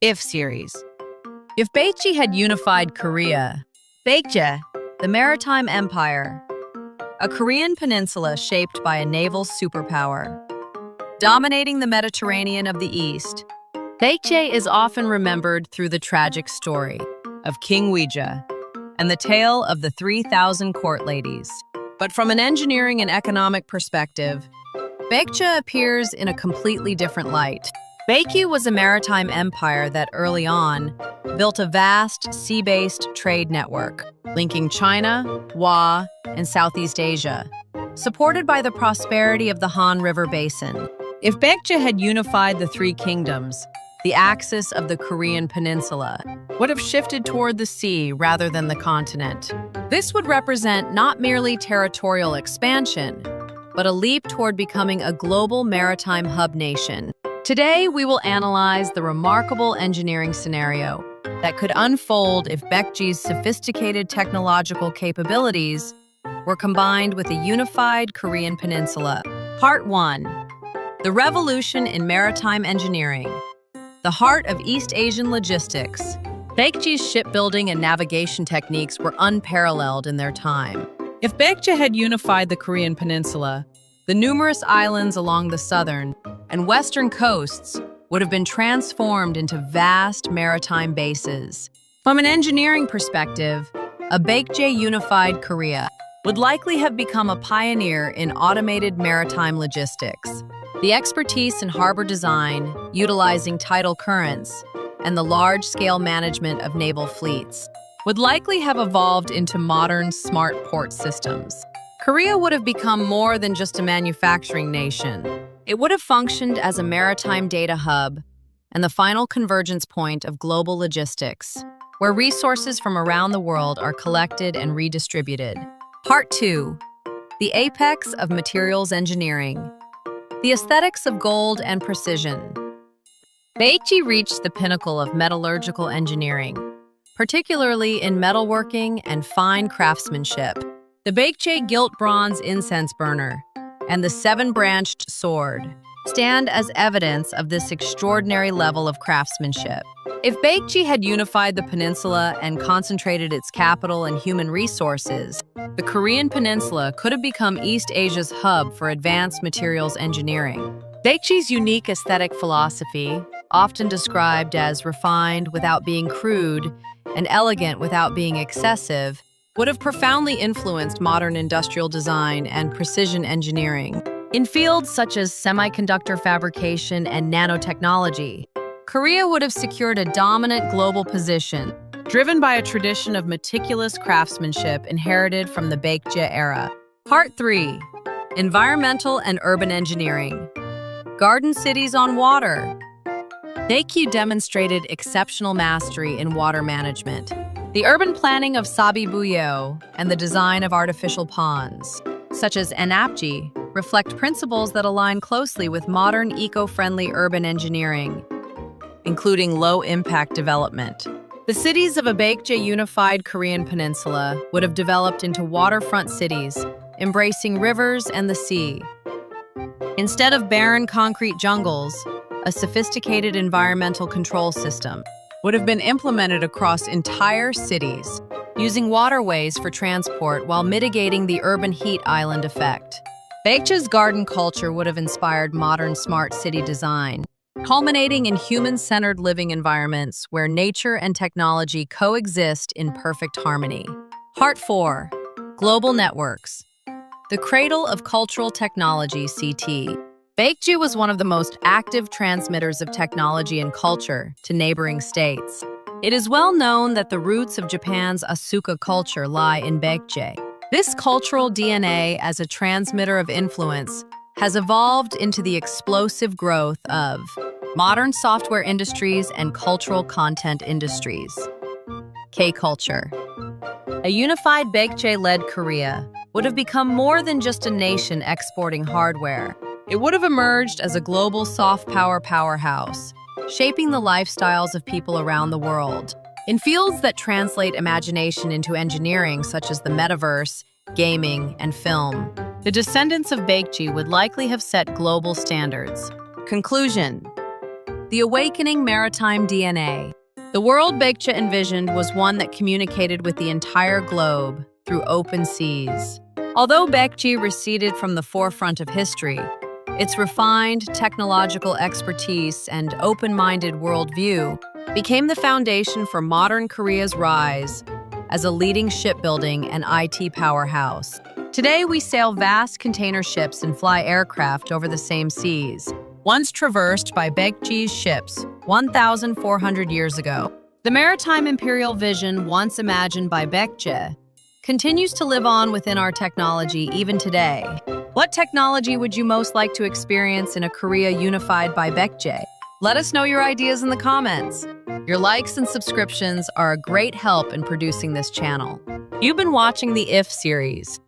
If series. If Baekje had unified Korea, Baekje, the maritime empire, a Korean peninsula shaped by a naval superpower, dominating the Mediterranean of the East, Baekje is often remembered through the tragic story of King Weija and the tale of the 3,000 court ladies. But from an engineering and economic perspective, Baekje appears in a completely different light. Baekje was a maritime empire that early on built a vast sea-based trade network linking China, Hua, and Southeast Asia, supported by the prosperity of the Han River Basin. If Baekje had unified the three kingdoms, the axis of the Korean Peninsula would have shifted toward the sea rather than the continent. This would represent not merely territorial expansion, but a leap toward becoming a global maritime hub nation. Today, we will analyze the remarkable engineering scenario that could unfold if Baekje's sophisticated technological capabilities were combined with a unified Korean peninsula. Part 1. The Revolution in Maritime Engineering. The heart of East Asian logistics. Baekje's shipbuilding and navigation techniques were unparalleled in their time. If Baekje had unified the Korean peninsula, the numerous islands along the southern and western coasts would have been transformed into vast maritime bases. From an engineering perspective, a Baekje unified Korea would likely have become a pioneer in automated maritime logistics. The expertise in harbor design, utilizing tidal currents, and the large-scale management of naval fleets would likely have evolved into modern smart port systems. Korea would have become more than just a manufacturing nation. It would have functioned as a maritime data hub and the final convergence point of global logistics, where resources from around the world are collected and redistributed. Part 2. The apex of materials engineering. The aesthetics of gold and precision. Baekje reached the pinnacle of metallurgical engineering, particularly in metalworking and fine craftsmanship. The Baekje gilt bronze incense burner and the seven-branched sword stand as evidence of this extraordinary level of craftsmanship. If Baekje had unified the peninsula and concentrated its capital and human resources, the Korean peninsula could have become East Asia's hub for advanced materials engineering. Baekje's unique aesthetic philosophy, often described as refined without being crude and elegant without being excessive, would have profoundly influenced modern industrial design and precision engineering. In fields such as semiconductor fabrication and nanotechnology, Korea would have secured a dominant global position, driven by a tradition of meticulous craftsmanship inherited from the Baekje era. Part 3. Environmental and urban engineering. Garden cities on water. Baekje demonstrated exceptional mastery in water management. The urban planning of Goguryeo and the design of artificial ponds, such as Anapji, reflect principles that align closely with modern eco-friendly urban engineering, including low-impact development. The cities of a Baekje unified Korean peninsula would have developed into waterfront cities, embracing rivers and the sea. Instead of barren concrete jungles, a sophisticated environmental control system would have been implemented across entire cities, using waterways for transport while mitigating the urban heat island effect. Baekje's garden culture would have inspired modern smart city design, culminating in human-centered living environments where nature and technology coexist in perfect harmony. Part 4. Global networks. The cradle of cultural technology, CT. Baekje was one of the most active transmitters of technology and culture to neighboring states. It is well known that the roots of Japan's Asuka culture lie in Baekje. This cultural DNA as a transmitter of influence has evolved into the explosive growth of modern software industries and cultural content industries. K-culture. A unified Baekje-led Korea would have become more than just a nation exporting hardware. It would have emerged as a global soft power powerhouse, shaping the lifestyles of people around the world. In fields that translate imagination into engineering, such as the metaverse, gaming, and film, the descendants of Baekje would likely have set global standards. Conclusion. The awakening maritime DNA. The world Baekje envisioned was one that communicated with the entire globe through open seas. Although Baekje receded from the forefront of history, its refined technological expertise and open-minded worldview became the foundation for modern Korea's rise as a leading shipbuilding and IT powerhouse. Today, we sail vast container ships and fly aircraft over the same seas, once traversed by Baekje's ships 1,400 years ago. The maritime imperial vision, once imagined by Baekje, continues to live on within our technology even today. What technology would you most like to experience in a Korea unified by Baekje? Let us know your ideas in the comments. Your likes and subscriptions are a great help in producing this channel. You've been watching the IF series.